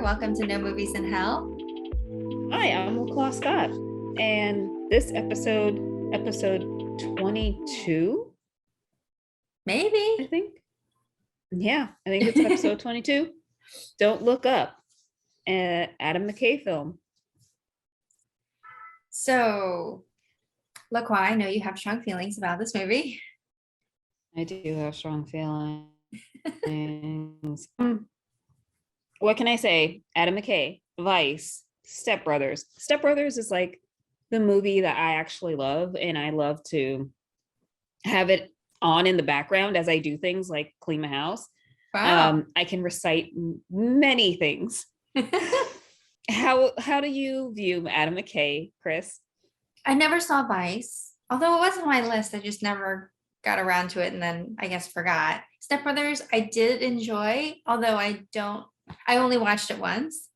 Welcome to No Movies in Hell. Hi, I'm LaClaw Scott, and this episode 22, Maybe. I think. Yeah, I think it's episode 22. Don't Look Up, Adam McKay film. So, LaCroix, I know you have strong feelings about this movie. I do have strong feelings. What can I say? Adam McKay, Vice, Step Brothers. Step Brothers is like the movie that I actually love, and I love to have it on in the background as I do things like clean my house. Wow. I can recite many things. How do you view Adam McKay, Chris? I never saw Vice, although it was on my list. I just never got around to it and then I guess forgot. Step Brothers, I did enjoy, although I only watched it once.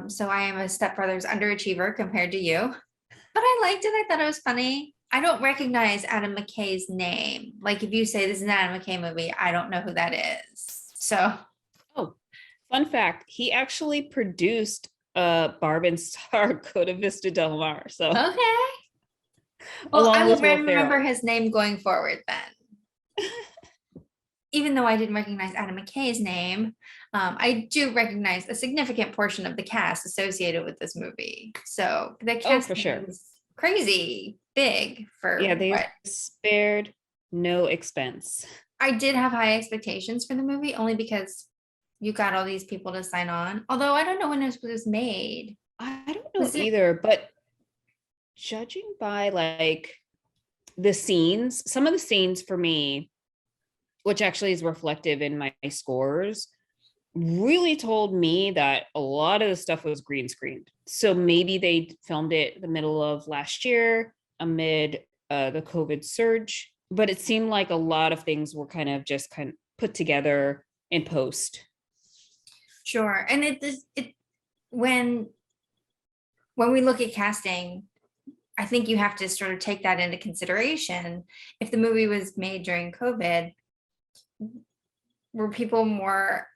So I am a Step Brothers underachiever compared to you, but I liked it. I thought it was funny. I don't recognize Adam McKay's name. Like if you say this is an Adam McKay movie, I don't know who that is. So, Oh, fun fact, he actually produced Barb and Star Coda Vista Del Mar. So okay. Well, along I will with Will remember Ferrell. his name going forward then. Even though I didn't recognize Adam McKay's name, I do recognize a significant portion of the cast associated with this movie. So the cast For sure. is crazy big for They spared no expense. I did have high expectations for the movie only because you got all these people to sign on. Although I don't know when it was made. I don't know either, but judging by like the scenes, some of the scenes for me, which actually is reflective in my scores, really told me that a lot of the stuff was green screened. So maybe they filmed it the middle of last year amid the COVID surge, but it seemed like a lot of things were kind of put together in post. Sure. And it when we look at casting, I think you have to sort of take that into consideration. If the movie was made during COVID, were people more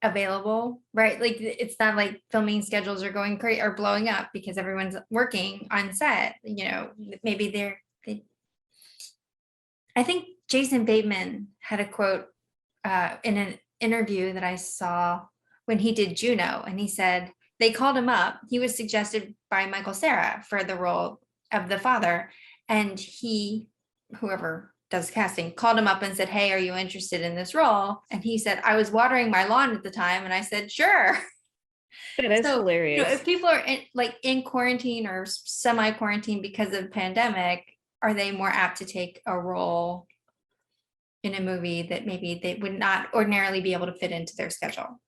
available, right? Like it's not like filming schedules are going crazy or blowing up because everyone's working on set. You know, maybe I think Jason Bateman had a quote in an interview that I saw when he did Juno, and he said they called him up. He was suggested by Michael Cera for the role of the father, and whoever does casting, called him up and said, "Hey, are you interested in this role?" And he said, "I was watering my lawn at the time," and I said, "Sure." That is hilarious. If people are in quarantine or semi-quarantine because of pandemic, are they more apt to take a role in a movie that maybe they would not ordinarily be able to fit into their schedule?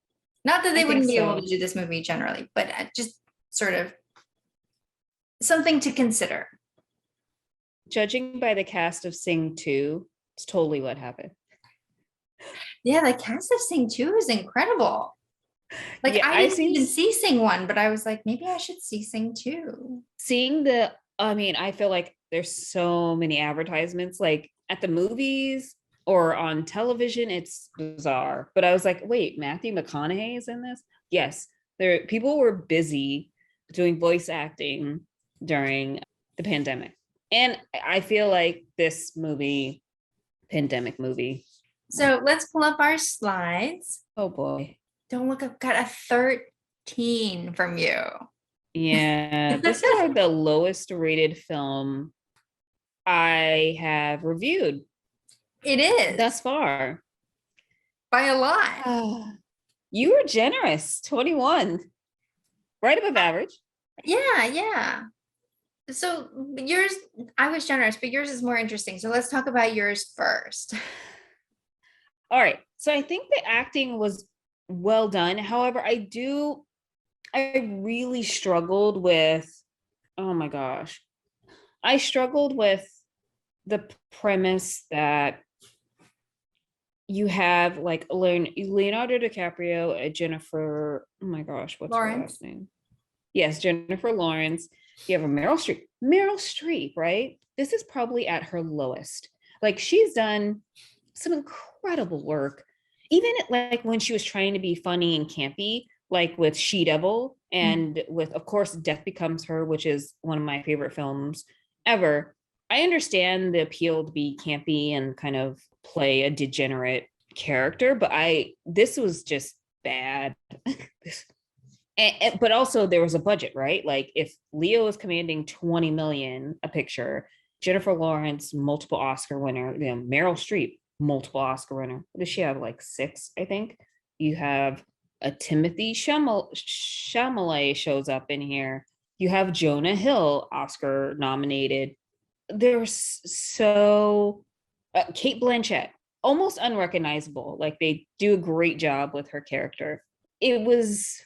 Not that they wouldn't be able to do this movie generally, but just sort of something to consider. Judging by the cast of Sing 2, it's totally what happened. Yeah, the cast of Sing 2 is incredible. Like yeah, I didn't even see Sing 1, but I was like, maybe I should see Sing 2. I feel like there's so many advertisements like at the movies or on television. It's bizarre. But I was like, wait, Matthew McConaughey is in this? Yes. People were busy doing voice acting during the pandemic. And I feel like this movie, pandemic movie. So let's pull up our slides. Oh boy. Don't look up, got a 13 from you. Yeah, this is like the lowest rated film I have reviewed. It is. Thus far. By a lot. You were generous, 21. Right above average. Yeah. So yours, I was generous, but yours is more interesting. So let's talk about yours first. All right. So I think the acting was well done. However, I really struggled with, oh my gosh. I struggled with the premise that you have like Leonardo DiCaprio, Jennifer, oh my gosh, what's her last name? Yes, Jennifer Lawrence. You have a Meryl Streep, right? This is probably at her lowest. Like she's done some incredible work. Even like when she was trying to be funny and campy, like with She-Devil and with, of course, Death Becomes Her, which is one of my favorite films ever. I understand the appeal to be campy and kind of play a degenerate character, but this was just bad. But also there was a budget, right? Like if Leo is commanding 20 million a picture, Jennifer Lawrence, multiple Oscar winner, Meryl Streep, multiple Oscar winner. Does she have like 6, I think? You have a Timothy Chalamet shows up in here. You have Jonah Hill, Oscar nominated. There's so Kate Blanchett, almost unrecognizable. Like they do a great job with her character. It was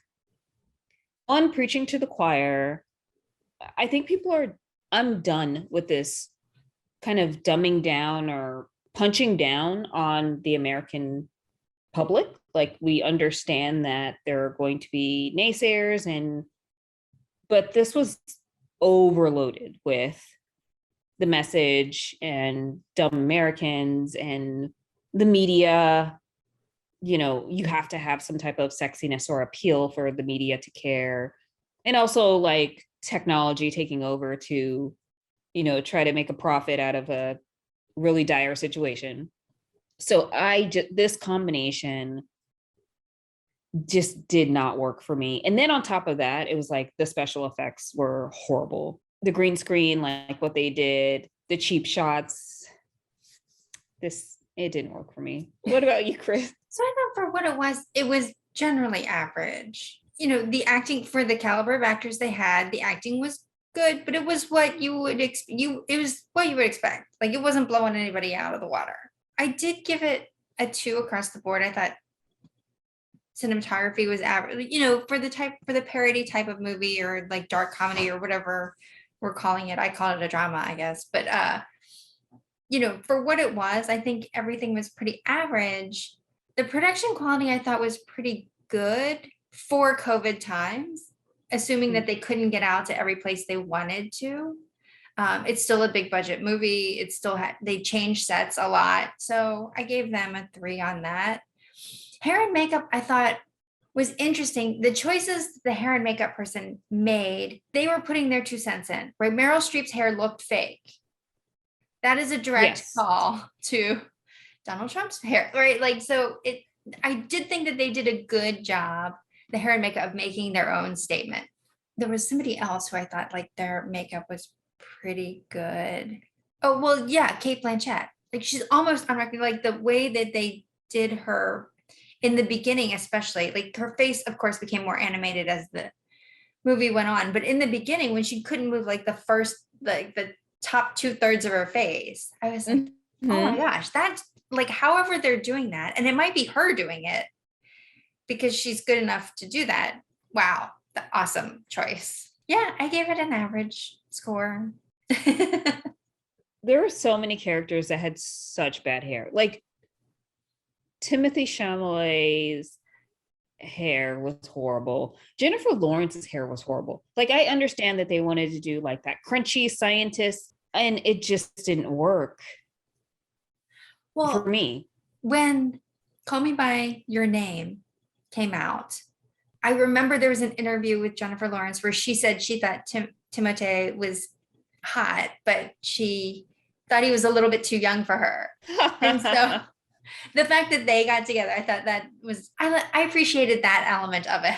on preaching to the choir. I think I'm done with this kind of dumbing down or punching down on the American public. Like we understand that there are going to be naysayers but this was overloaded with the message and dumb Americans and the media. You have to have some type of sexiness or appeal for the media to care. And also like technology taking over to, try to make a profit out of a really dire situation. So this combination just did not work for me. And then on top of that, it was like the special effects were horrible. The green screen, like what they did, the cheap shots, it didn't work for me. What about you, Chris? So I thought for what it was generally average. The acting for the caliber of actors they had, the acting was good, but it was what you would it was what you would expect. Like it wasn't blowing anybody out of the water. I did give it a 2 across the board. I thought cinematography was average, for the parody type of movie or like dark comedy or whatever we're calling it. I call it a drama, I guess. But for what it was, I think everything was pretty average. The production quality I thought was pretty good for COVID times, assuming that they couldn't get out to every place they wanted to. It's still a big budget movie. It still they changed sets a lot. So I gave them a 3 on that. Hair and makeup, I thought was interesting. The choices the hair and makeup person made, they were putting their 2 cents in, right? Meryl Streep's hair looked fake. That is a direct call to Donald Trump's hair, right? Like, so I did think that they did a good job, the hair and makeup, of making their own statement. There was somebody else who I thought like their makeup was pretty good. Oh, well, yeah, Kate Blanchett. Like she's almost unrecognizable. Like the way that they did her in the beginning, especially, like her face, of course, became more animated as the movie went on. But in the beginning, when she couldn't move like the top 2/3 of her face, I was like, oh my gosh, that's like, however they're doing that. And it might be her doing it because she's good enough to do that. Wow. The awesome choice. Yeah, I gave it an average score. There were so many characters that had such bad hair. Like Timothy Chalamet's hair was horrible. Jennifer Lawrence's hair was horrible. Like I understand that they wanted to do like that crunchy scientist, and it just didn't work. Well, for me. When Call Me by Your Name came out, I remember there was an interview with Jennifer Lawrence where she said she thought Timothée was hot, but she thought he was a little bit too young for her. And so the fact that they got together, I thought that was, I appreciated that element of it.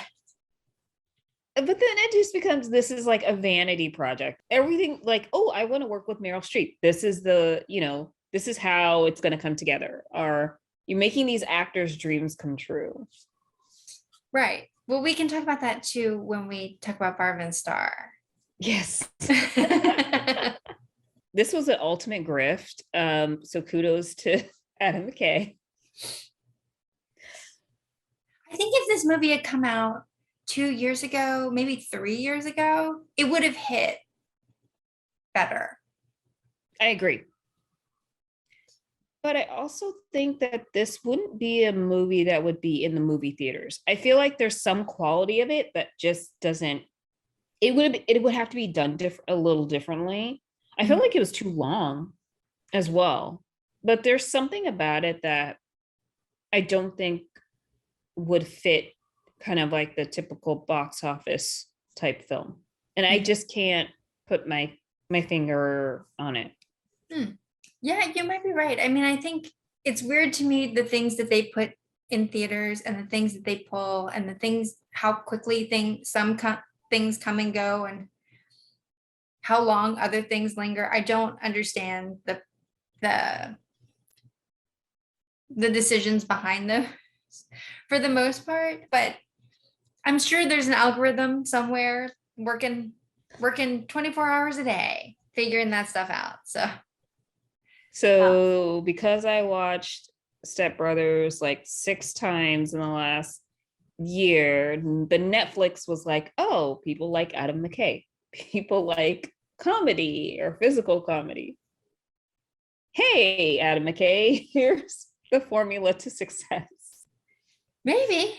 But then it just becomes, this is like a vanity project. Everything like, oh, I want to work with Meryl Streep. This is this is how it's going to come together. Or you're making these actors' dreams come true. Right. Well, we can talk about that too when we talk about Barb and Star. Yes. This was an ultimate grift. So kudos to Adam McKay. I think if this movie had come out 2 years ago, maybe 3 years ago, it would have hit better. I agree. But I also think that this wouldn't be a movie that would be in the movie theaters. I feel like there's some quality of it that just doesn't, it would have to be done a little differently. I feel like it was too long as well. But there's something about it that I don't think would fit kind of like the typical box office type film. And I just can't put my finger on it. Yeah, you might be right. I mean, I think it's weird to me the things that they put in theaters and the things that they pull and the things, how quickly things come and go and how long other things linger. I don't understand the decisions behind those for the most part, but I'm sure there's an algorithm somewhere working 24 hours a day, figuring that stuff out. So because I watched Step Brothers like 6 times in the last year, the Netflix was like, oh, people like Adam McKay. People like comedy or physical comedy. Hey, Adam McKay, here's the formula to success. Maybe.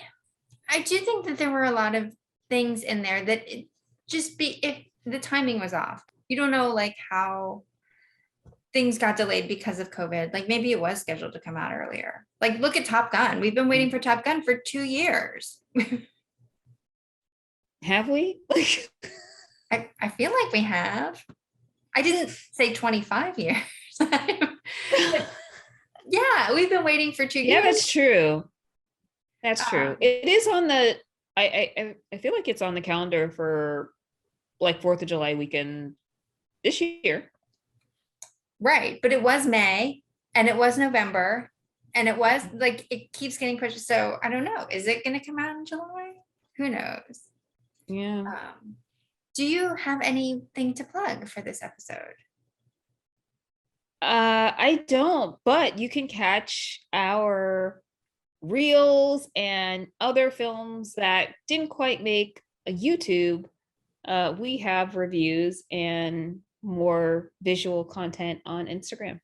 I do think that there were a lot of things in there that if the timing was off. You don't know like how things got delayed because of COVID. Like maybe it was scheduled to come out earlier. Like look at Top Gun. We've been waiting for Top Gun for 2 years. Have we? I feel like we have. I didn't say 25 years. Yeah, we've been waiting for 2 years. Yeah, that's true. That's true. It is on the, I feel like it's on the calendar for like 4th of July weekend this year. Right. But it was May and it was November and it was like, it keeps getting pushed. So I don't know. Is it going to come out in July? Who knows? Yeah. Do you have anything to plug for this episode? I don't, but you can catch our reels and other films that didn't quite make a YouTube. We have reviews and more visual content on Instagram.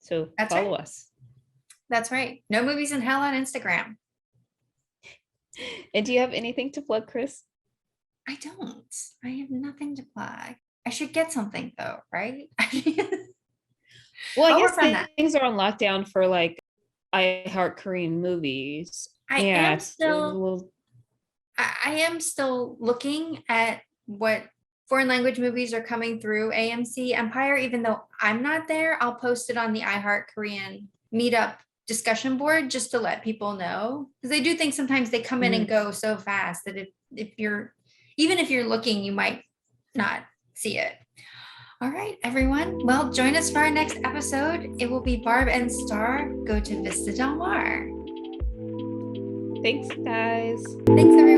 So follow us. That's right. No Movies in Hell on Instagram. And do you have anything to plug, Chris? I don't. I have nothing to plug. I should get something though, right? Well, I guess things are on lockdown for like I Heart Korean Movies. I am still looking at what foreign language movies are coming through AMC Empire. Even though I'm not there, I'll post it on the I Heart Korean meetup discussion board just to let people know, because I do think sometimes they come in and go so fast that if you're looking, you might not see it. All right, everyone. Well, join us for our next episode. It will be Barb and Star Go to Vista Del Mar. Thanks, guys. Thanks, everyone.